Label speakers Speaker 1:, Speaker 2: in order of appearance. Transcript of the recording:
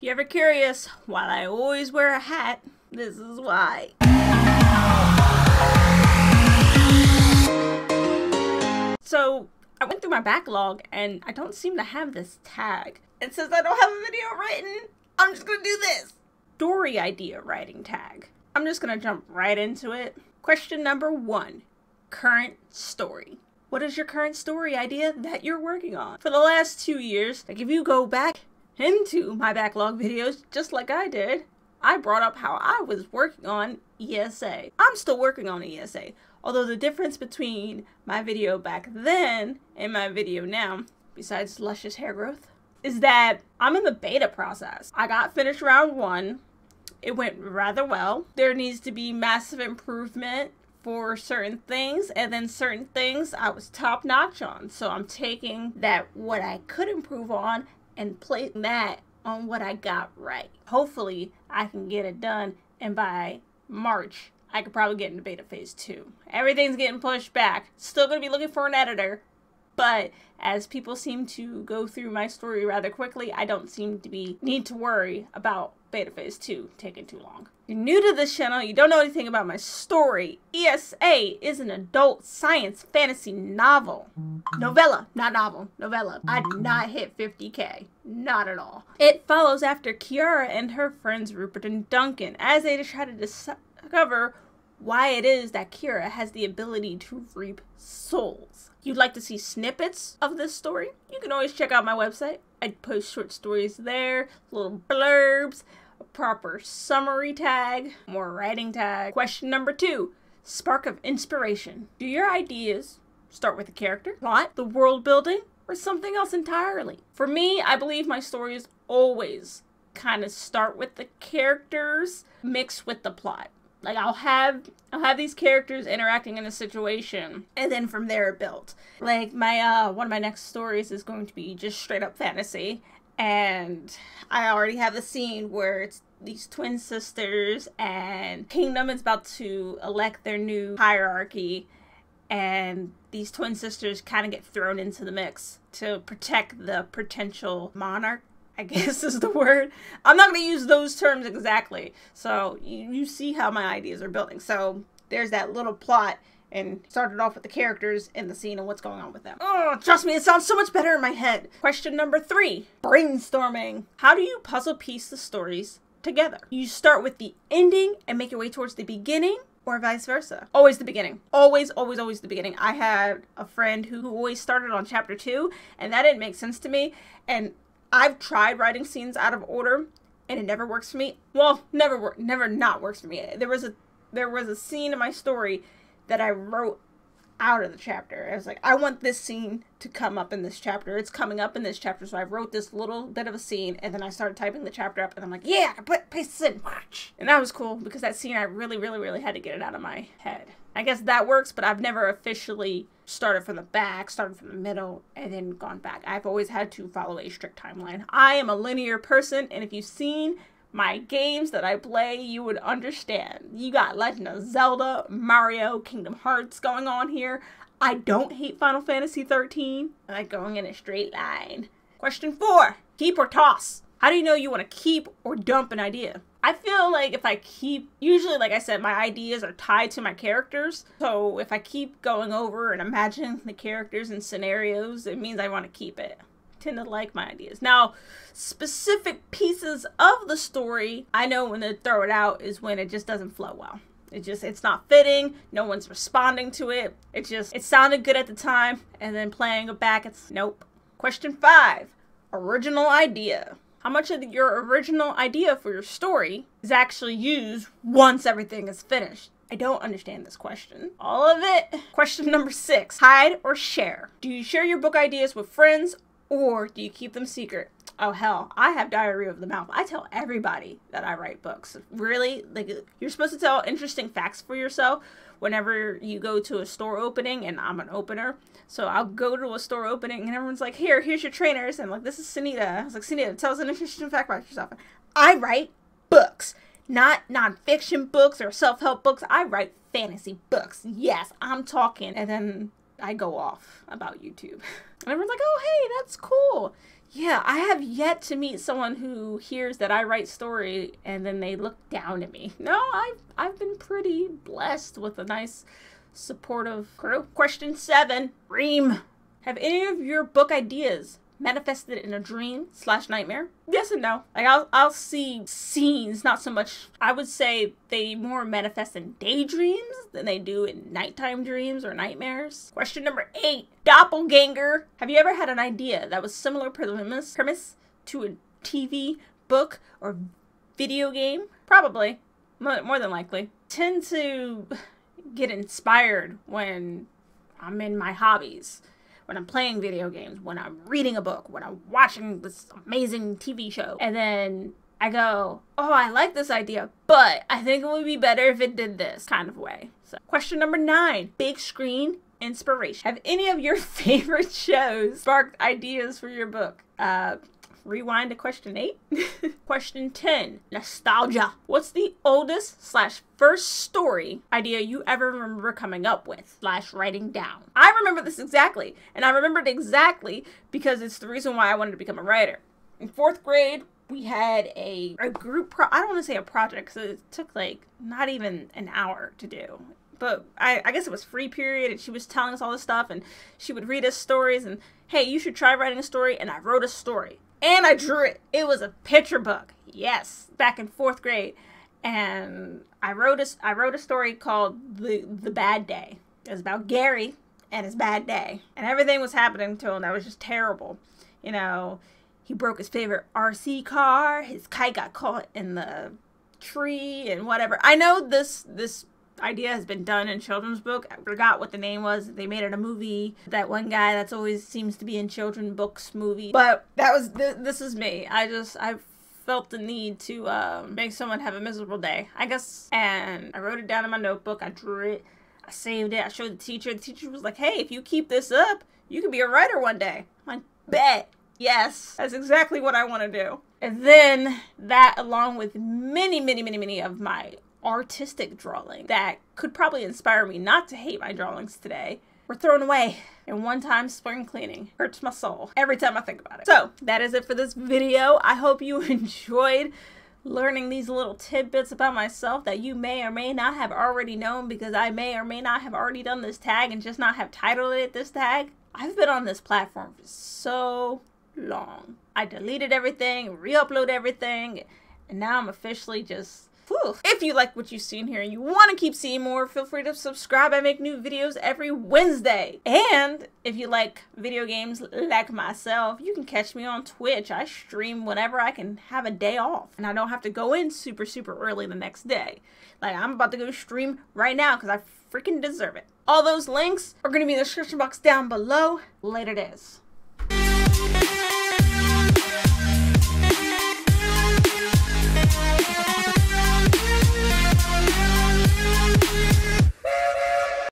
Speaker 1: You ever curious why I always wear a hat? This is why. So I went through my backlog and I don't seem to have this tag. It says I don't have a video written. I'm just gonna do this. Story idea writing tag. I'm just gonna jump right into it. Question number 1. Current story. What is your current story idea that you're working on? For the last 2 years, like if you go back into my backlog videos, just like I did, I brought up how I was working on ESA. I'm still working on ESA, although the difference between my video back then and my video now, besides luscious hair growth, is that I'm in the beta process. I got finished round 1. It went rather well. There needs to be massive improvement for certain things, and then certain things I was top notch on. So I'm taking that what I could improve on and placing that on what I got right. Hopefully I can get it done, and by March I could probably get into beta phase 2. Everything's getting pushed back. Still gonna be looking for an editor, but as people seem to go through my story rather quickly, I don't seem to need to worry about beta phase 2 taking too long. If you're new to this channel, you don't know anything about my story. ESA is an adult science fantasy novel. Novella, not novel, novella. I did not hit 50K, not at all. It follows after Kiara and her friends Rupert and Duncan as they try to discover why it is that Kira has the ability to reap souls. You'd like to see snippets of this story? You can always check out my website. I post short stories there, little blurbs, a proper summary tag, more writing tag. Question number 2, spark of inspiration. Do your ideas start with the character, plot, the world building, or something else entirely? For me, I believe my stories always kind of start with the characters mixed with the plot. Like I'll have these characters interacting in a situation, and then from there it builds. Like my one of my next stories is going to be just straight up fantasy, and I already have the scene where it's these twin sisters and Kingdom is about to elect their new hierarchy, and these twin sisters kind of get thrown into the mix to protect the potential monarch, I guess is the word. I'm not going to use those terms exactly. So you see how my ideas are building. So there's that little plot, and started off with the characters in the scene and what's going on with them. Oh, trust me, it sounds so much better in my head. Question number 3, brainstorming. How do you puzzle piece the stories together? You start with the ending and make your way towards the beginning, or vice versa? Always the beginning. Always, always, always the beginning. I had a friend who always started on chapter 2, and that didn't make sense to me. And I've tried writing scenes out of order, and it never works for me. Well, never not works for me. There was a scene in my story that I wrote out of the chapter. I was like, I want this scene to come up in this chapter. It's coming up in this chapter, so I wrote this little bit of a scene, and then I started typing the chapter up, and I'm like, yeah, I can paste this in. Watch. And that was cool, because that scene, I really, really, really had to get it out of my head. I guess that works, but I've never officially started from the back, started from the middle, and then gone back. I've always had to follow a strict timeline. I am a linear person, and if you've seen my games that I play, you would understand. You got Legend of Zelda, Mario, Kingdom Hearts going on here. I don't hate Final Fantasy 13. I like going in a straight line. Question 4, keep or toss. How do you know you want to keep or dump an idea? I feel like if I keep, usually like I said, my ideas are tied to my characters. So if I keep going over and imagining the characters and scenarios, it means I want to keep it. I tend to like my ideas. Now, specific pieces of the story, I know when to throw it out is when it just doesn't flow well. It's not fitting, no one's responding to it. It sounded good at the time, and then playing it back, it's nope. Question 5, original idea. How much of your original idea for your story is actually used once everything is finished? I don't understand this question. All of it. Question number 6, hide or share. Do you share your book ideas with friends, or do you keep them secret? Oh hell, I have diarrhea of the mouth. I tell everybody that I write books. Really? Like, you're supposed to tell interesting facts for yourself whenever you go to a store opening, and I'm an opener. So I'll go to a store opening and everyone's like, here's your trainers. And I'm like, this is Sunita. I was like, Sunita, tell us an interesting fact about yourself. I write books, not nonfiction books or self-help books. I write fantasy books. Yes, I'm talking. And then I go off about YouTube. And everyone's like, oh, hey, that's cool. Yeah, I have yet to meet someone who hears that I write story and then they look down at me. No, I've been pretty blessed with a nice supportive crew. Question 7, Reem. Have any of your book ideas manifested in a dream/nightmare? Yes and no. Like I'll see scenes, not so much. I would say they more manifest in daydreams than they do in nighttime dreams or nightmares. Question number 8, Doppelganger. Have you ever had an idea that was similar premise to a TV, book, or video game? Probably. More than likely. Tend to get inspired when I'm in my hobbies. When I'm playing video games, when I'm reading a book, when I'm watching this amazing TV show. And then I go, oh, I like this idea, but I think it would be better if it did this kind of way. So, question number 9, big screen inspiration. Have any of your favorite shows sparked ideas for your book? Rewind to question 8. Question 10, nostalgia. What's the oldest/first story idea you ever remember coming up with / writing down? I remember this exactly, and I remembered exactly because it's the reason why I wanted to become a writer. In 4th grade, we had a group I don't want to say a project because it took like not even an hour to do. But I guess it was free period, and she was telling us all this stuff, and she would read us stories, and hey, you should try writing a story, and I wrote a story. And I drew it. It was a picture book. Yes, back in 4th grade. And I wrote a story called The Bad Day. It was about Gary and his bad day. And everything was happening to him that was just terrible. You know, he broke his favorite RC car, his kite got caught in the tree and whatever. I know this idea has been done in children's book. I forgot what the name was. They made it a movie. That one guy that's always seems to be in children's books movie. But that was this is me. I felt the need to make someone have a miserable day, I guess. And I wrote it down in my notebook. I drew it. I saved it. I showed the teacher. The teacher was like, "Hey, if you keep this up, you could be a writer one day." I'm like, bet. Yes, that's exactly what I want to do. And then that, along with many of my artistic drawing that could probably inspire me not to hate my drawings today, were thrown away. And one time spring cleaning hurts my soul every time I think about it. So that is it for this video. I hope you enjoyed learning these little tidbits about myself that you may or may not have already known, because I may or may not have already done this tag and just not have titled it this tag. I've been on this platform for so long. I deleted everything, re-uploaded everything, and now I'm officially just If you like what you've seen here and you want to keep seeing more, feel free to subscribe. I make new videos every Wednesday. And if you like video games like myself, you can catch me on Twitch. I stream whenever I can have a day off, and I don't have to go in super early the next day. Like, I'm about to go stream right now because I freaking deserve it. All those links are going to be in the description box down below. Later days.